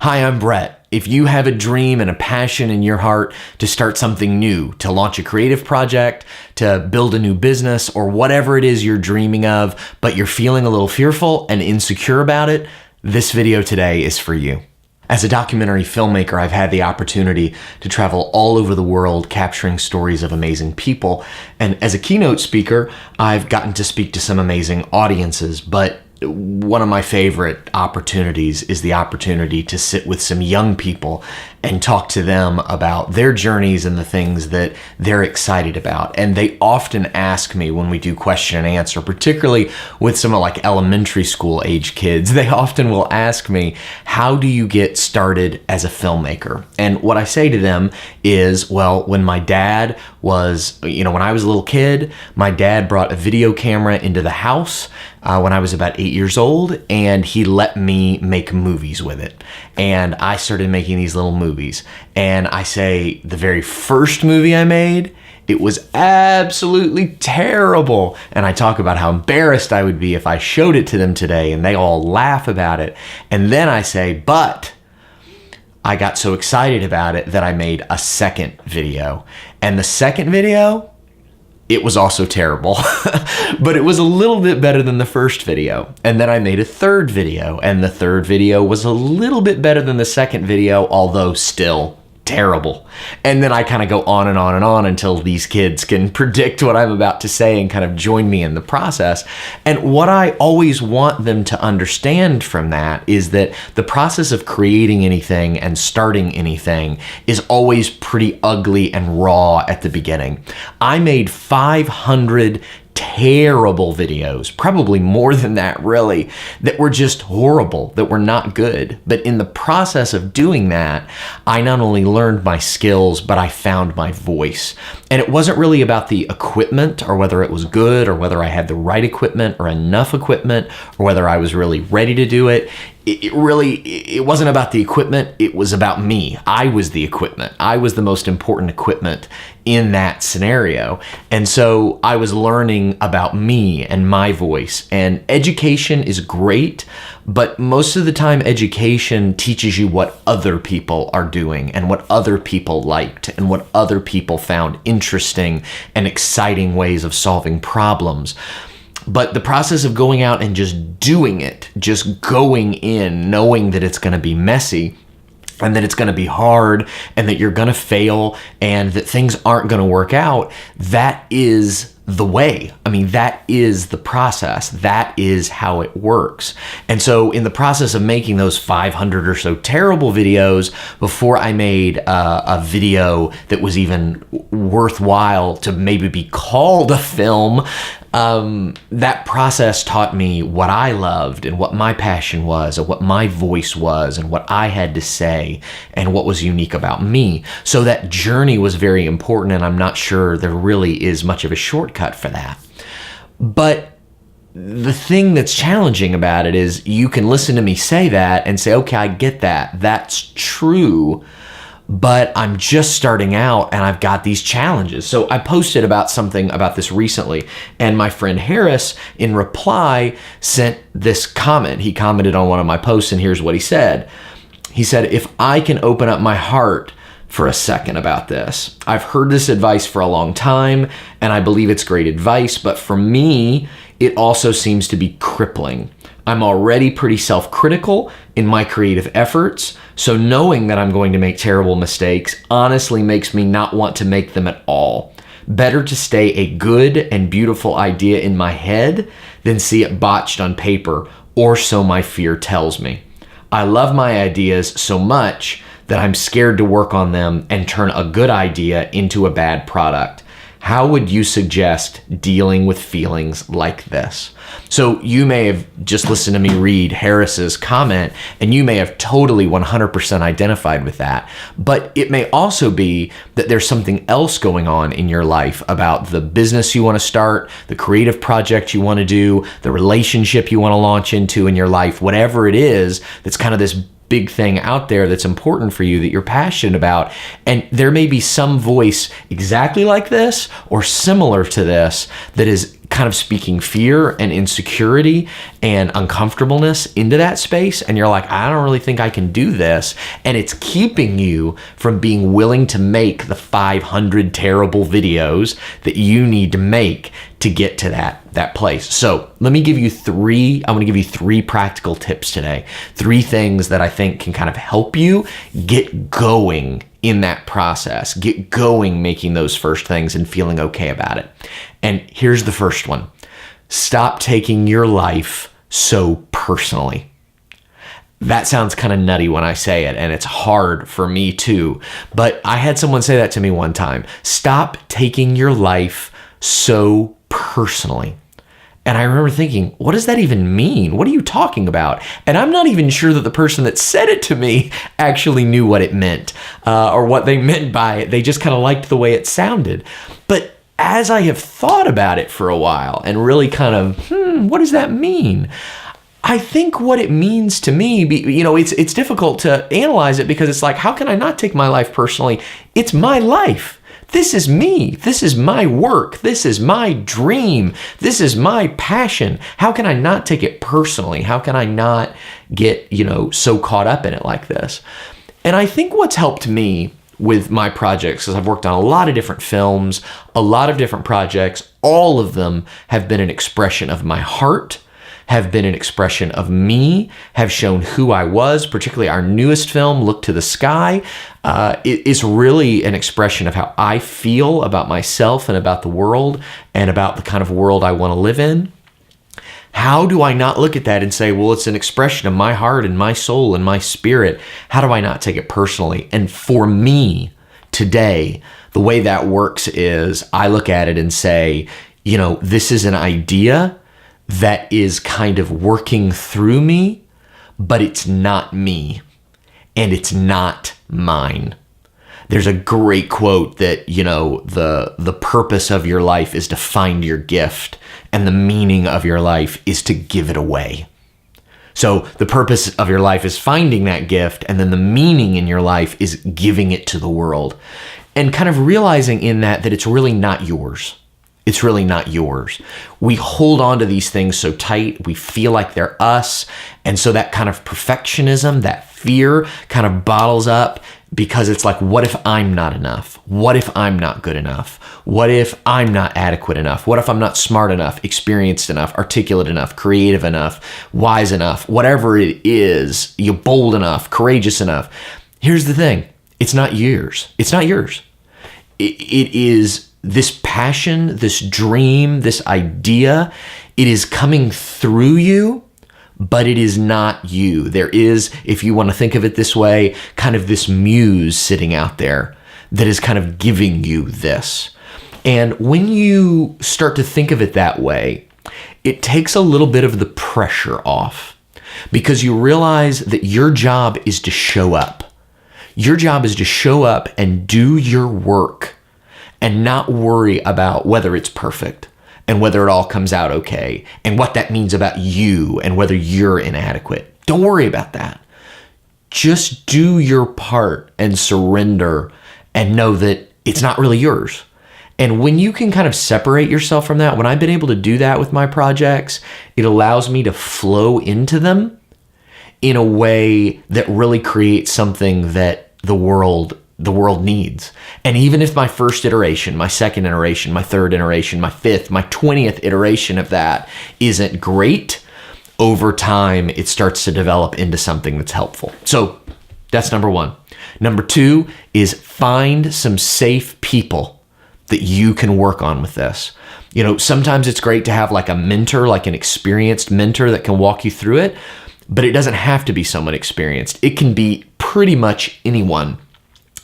Hi, I'm Brett. If you have a dream and a passion in your heart to start something new, to launch a creative project, to build a new business, or whatever it is you're dreaming of, but you're feeling a little fearful and insecure about it, this video today is for you. As a documentary filmmaker, I've had the opportunity to travel all over the world capturing stories of amazing people. And as a keynote speaker, I've gotten to speak to some amazing audiences, but one of my favorite opportunities is the opportunity to sit with some young people and talk to them about their journeys and the things that they're excited about. And they often ask me when we do question and answer, particularly with some of like elementary school age kids, they often will ask me, how do you get started as a filmmaker? And what I say to them is, well, when my dad was, when I was a little kid, my dad brought a video camera into the house when I was about 8 years old, and he let me make movies with it. And I started making these little movies. And I say the very first movie I made, it was absolutely terrible. And I talk about how embarrassed I would be if I showed it to them today, and they all laugh about it. And then I say, but I got so excited about it that I made a second video. And the second video, it was also terrible, but it was a little bit better than the first video. And then I made a third video, and the third video was a little bit better than the second video, although still terrible. And then I kind of go on and on and on until these kids can predict what I'm about to say and kind of join me in the process. And what I always want them to understand from that is that the process of creating anything and starting anything is always pretty ugly and raw at the beginning. I made 500 terrible videos, probably more than that really, that were just horrible, that were not good. But in the process of doing that, I not only learned my skills, but I found my voice. And it wasn't really about the equipment or whether it was good or whether I had the right equipment or enough equipment or whether I was really ready to do it. It wasn't about the equipment, it was about me. I was the equipment. I was the most important equipment in that scenario. And so I was learning about me and my voice. And education is great, but most of the time education teaches you what other people are doing and what other people liked and what other people found interesting and exciting ways of solving problems. But the process of going out and just doing it, just going in, knowing that it's going to be messy and that it's going to be hard and that you're going to fail and that things aren't going to work out, that is the way. I mean, that is the process. That is how it works. And so in the process of making those 500 or so terrible videos, before I made a video that was even worthwhile to maybe be called a film, that process taught me what I loved and what my passion was and what my voice was and what I had to say and what was unique about me. So that journey was very important, and I'm not sure there really is much of a shortcut for that. But the thing that's challenging about it is you can listen to me say that and say, okay, I get that. That's true. But I'm just starting out and I've got these challenges. So I posted about something about this recently, and my friend Harris, in reply, sent this comment. He commented on one of my posts, and here's what he said. He said, if I can open up my heart for a second about this. I've heard this advice for a long time, and I believe it's great advice, but for me, it also seems to be crippling. I'm already pretty self-critical in my creative efforts, so knowing that I'm going to make terrible mistakes honestly makes me not want to make them at all. Better to stay a good and beautiful idea in my head than see it botched on paper, or so my fear tells me. I love my ideas so much that I'm scared to work on them and turn a good idea into a bad product. How would you suggest dealing with feelings like this? So you may have just listened to me read Harris's comment, and you may have totally 100% identified with that. But it may also be that there's something else going on in your life about the business you want to start, the creative project you want to do, the relationship you want to launch into in your life, whatever it is, that's kind of this big thing out there that's important for you that you're passionate about. And there may be some voice exactly like this or similar to this that is kind of speaking fear and insecurity and uncomfortableness into that space, and you're like, I don't really think I can do this, and it's keeping you from being willing to make the 500 terrible videos that you need to make to get to that place. So let me give you I'm going to give you 3 practical tips today. 3 things that I think can kind of help you get going in that process, get going making those first things and feeling okay about it. And here's the first one. Stop taking your life so personally. That sounds kind of nutty when I say it, and it's hard for me too. But I had someone say that to me one time. Stop taking your life so personally. And I remember thinking, what does that even mean? What are you talking about? And I'm not even sure that the person that said it to me actually knew what it meant or what they meant by it. They just kind of liked the way it sounded. But as I have thought about it for a while and really kind of, what does that mean? I think what it means to me, it's difficult to analyze it because it's like, how can I not take my life personally? It's my life. This is me. This is my work. This is my dream. This is my passion. How can I not take it personally? How can I not get, so caught up in it like this? And I think what's helped me with my projects, because I've worked on a lot of different films, a lot of different projects, all of them have been an expression of my heart, have been an expression of me, have shown who I was, particularly our newest film, Look to the Sky. It is really an expression of how I feel about myself and about the world and about the kind of world I want to live in. How do I not look at that and say, well, it's an expression of my heart and my soul and my spirit? How do I not take it personally? And for me today, the way that works is I look at it and say, this is an idea that is kind of working through me, but it's not me and it's not mine. There's a great quote that, the purpose of your life is to find your gift and the meaning of your life is to give it away. So the purpose of your life is finding that gift, and then the meaning in your life is giving it to the world. And kind of realizing in that it's really not yours. It's really not yours. We hold on to these things so tight. We feel like they're us. And so that kind of perfectionism, that fear kind of bottles up because it's like, what if I'm not enough? What if I'm not good enough? What if I'm not adequate enough? What if I'm not smart enough, experienced enough, articulate enough, creative enough, wise enough, whatever it is, you're bold enough, courageous enough? Here's the thing. It's not yours. It's not yours. It is this passion, this dream, this idea. It is coming through you, but it is not you. There is, if you want to think of it this way, kind of this muse sitting out there that is kind of giving you this. And when you start to think of it that way, it takes a little bit of the pressure off because you realize that your job is to show up. Your job is to show up and do your work and not worry about whether it's perfect and whether it all comes out okay and what that means about you and whether you're inadequate. Don't worry about that. Just do your part and surrender and know that it's not really yours. And when you can kind of separate yourself from that, when I've been able to do that with my projects, it allows me to flow into them in a way that really creates something that the world needs. And even if my first iteration, my second iteration, my third iteration, my fifth, my 20th iteration of that isn't great, over time, it starts to develop into something that's helpful. So that's number one. Number two is find some safe people that you can work on with this. Sometimes it's great to have like a mentor, like an experienced mentor that can walk you through it, but it doesn't have to be someone experienced. It can be pretty much anyone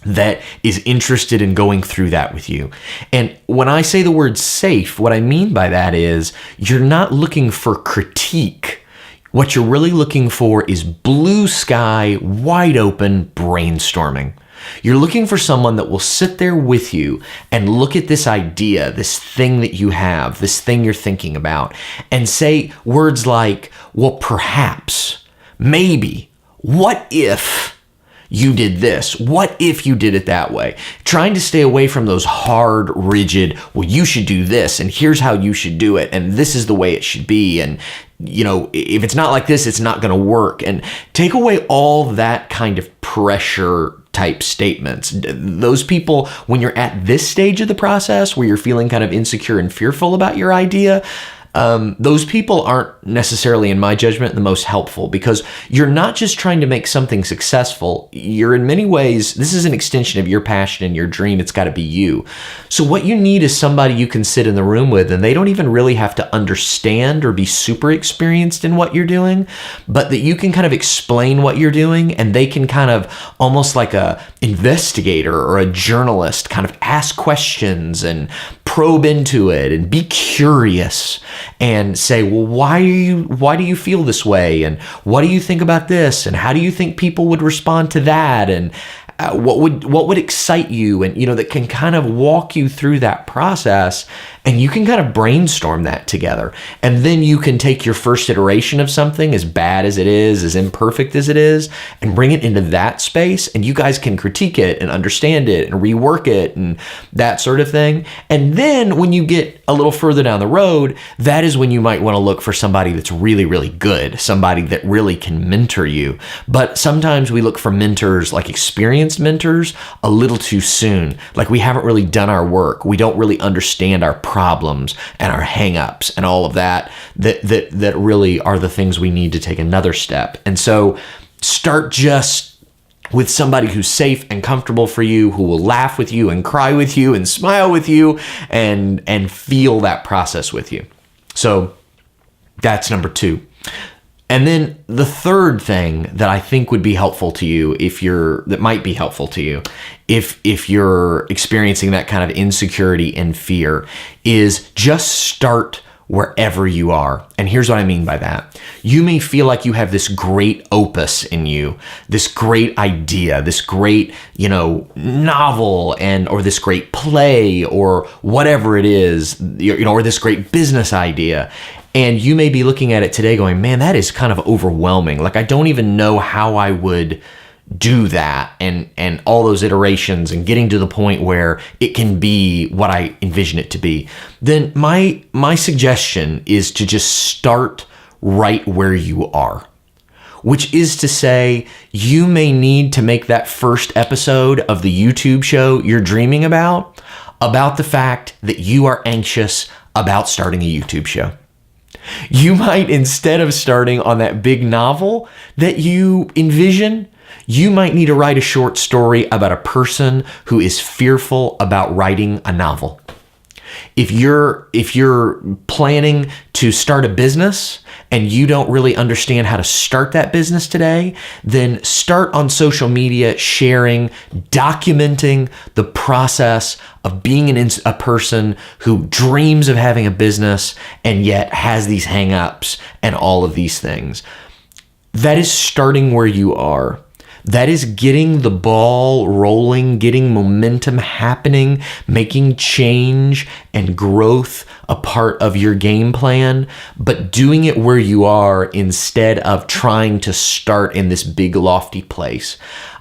that is interested in going through that with you. And when I say the word safe, what I mean by that is you're not looking for critique. What you're really looking for is blue sky, wide open brainstorming. You're looking for someone that will sit there with you and look at this idea, this thing that you have, this thing you're thinking about, and say words like, well, perhaps, maybe, what if, you did this? What if you did it that way? Trying to stay away from those hard, rigid, well, you should do this, and here's how you should do it, and this is the way it should be, and if it's not like this, it's not going to work. And take away all that kind of pressure type statements. Those people, when you're at this stage of the process where you're feeling kind of insecure and fearful about your idea, those people aren't necessarily, in my judgment, the most helpful, because you're not just trying to make something successful. You're, in many ways, this is an extension of your passion and your dream. It's got to be you. So what you need is somebody you can sit in the room with, and they don't even really have to understand or be super experienced in what you're doing, but that you can kind of explain what you're doing, and they can kind of, almost like a investigator or a journalist, kind of ask questions and probe into it and be curious and say, well, why do you feel this way? And what do you think about this? And how do you think people would respond to that? And what would excite you? And, that can kind of walk you through that process, and you can kind of brainstorm that together. And then you can take your first iteration of something, as bad as it is, as imperfect as it is, and bring it into that space, and you guys can critique it and understand it and rework it and that sort of thing. And then when you get a little further down the road, that is when you might want to look for somebody that's really, really good, somebody that really can mentor you. But sometimes we look for mentors, like experienced mentors, a little too soon. Like we haven't really done our work. We don't really understand our problems and our hangups and all of that really are the things we need to take another step. And so start just with somebody who's safe and comfortable for you, who will laugh with you and cry with you and smile with you and feel that process with you. So that's number 2. And then the third thing that I think would be helpful to you, if you're experiencing that kind of insecurity and fear, is just start wherever you are. And here's what I mean by that. You may feel like you have this great opus in you, this great idea, this great, novel or this great play or whatever it is, or this great business idea. And you may be looking at it today going, man, that is kind of overwhelming. Like, I don't even know how I would do that and all those iterations and getting to the point where it can be what I envision it to be. Then my suggestion is to just start right where you are, which is to say, you may need to make that first episode of the YouTube show you're dreaming about the fact that you are anxious about starting a YouTube show. You might, instead of starting on that big novel that you envision, you might need to write a short story about a person who is fearful about writing a novel. If you're planning to start a business and you don't really understand how to start that business today, then start on social media sharing, documenting the process of being a person who dreams of having a business and yet has these hang-ups and all of these things. That is starting where you are. That is getting the ball rolling, getting momentum happening, making change and growth a part of your game plan, but doing it where you are instead of trying to start in this big lofty place.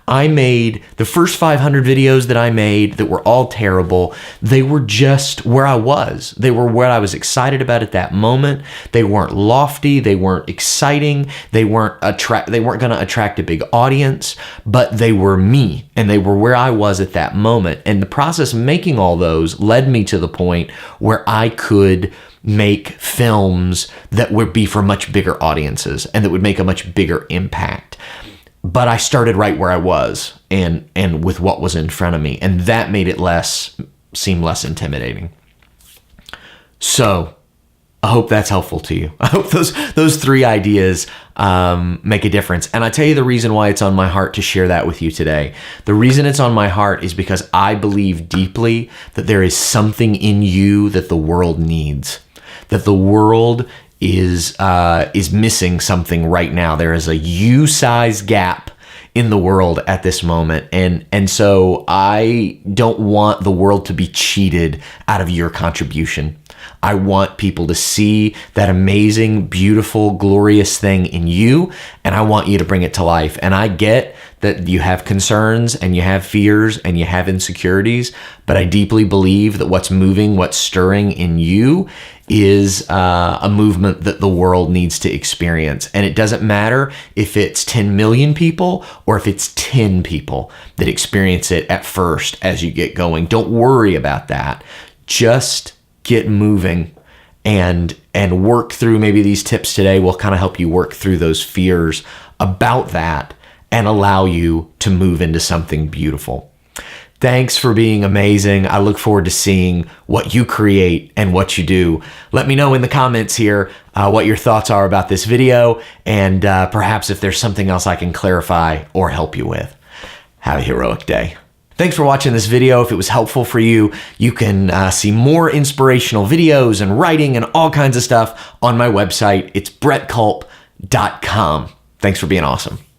I made the first 500 videos that I made that were all terrible. They were just where I was. They were what I was excited about at that moment. They weren't lofty. They weren't exciting. They weren't going to attract a big audience, but they were me and they were where I was at that moment. And the process of making all those led me to the point where I could make films that would be for much bigger audiences and that would make a much bigger impact. But I started right where I was and with what was in front of me. And that made it seem less intimidating. So I hope that's helpful to you. I hope those 3 ideas make a difference. And I tell you the reason why it's on my heart to share that with you today. The reason it's on my heart is because I believe deeply that there is something in you that the world needs, that the world is missing something right now. There is a you-size gap in the world at this moment. And so I don't want the world to be cheated out of your contribution. I want people to see that amazing, beautiful, glorious thing in you, and I want you to bring it to life. And I get that you have concerns and you have fears and you have insecurities, but I deeply believe that what's moving, what's stirring in you is a movement that the world needs to experience. And it doesn't matter if it's 10 million people or if it's 10 people that experience it at first as you get going. Don't worry about that. Just get moving and work through. Maybe these tips today will kind of help you work through those fears about that and allow you to move into something beautiful. Thanks for being amazing. I look forward to seeing what you create and what you do. Let me know in the comments here what your thoughts are about this video, and perhaps if there's something else I can clarify or help you with. Have a heroic day. Thanks for watching this video. If it was helpful for you, you can see more inspirational videos and writing and all kinds of stuff on my website. It's brettkulp.com. Thanks for being awesome.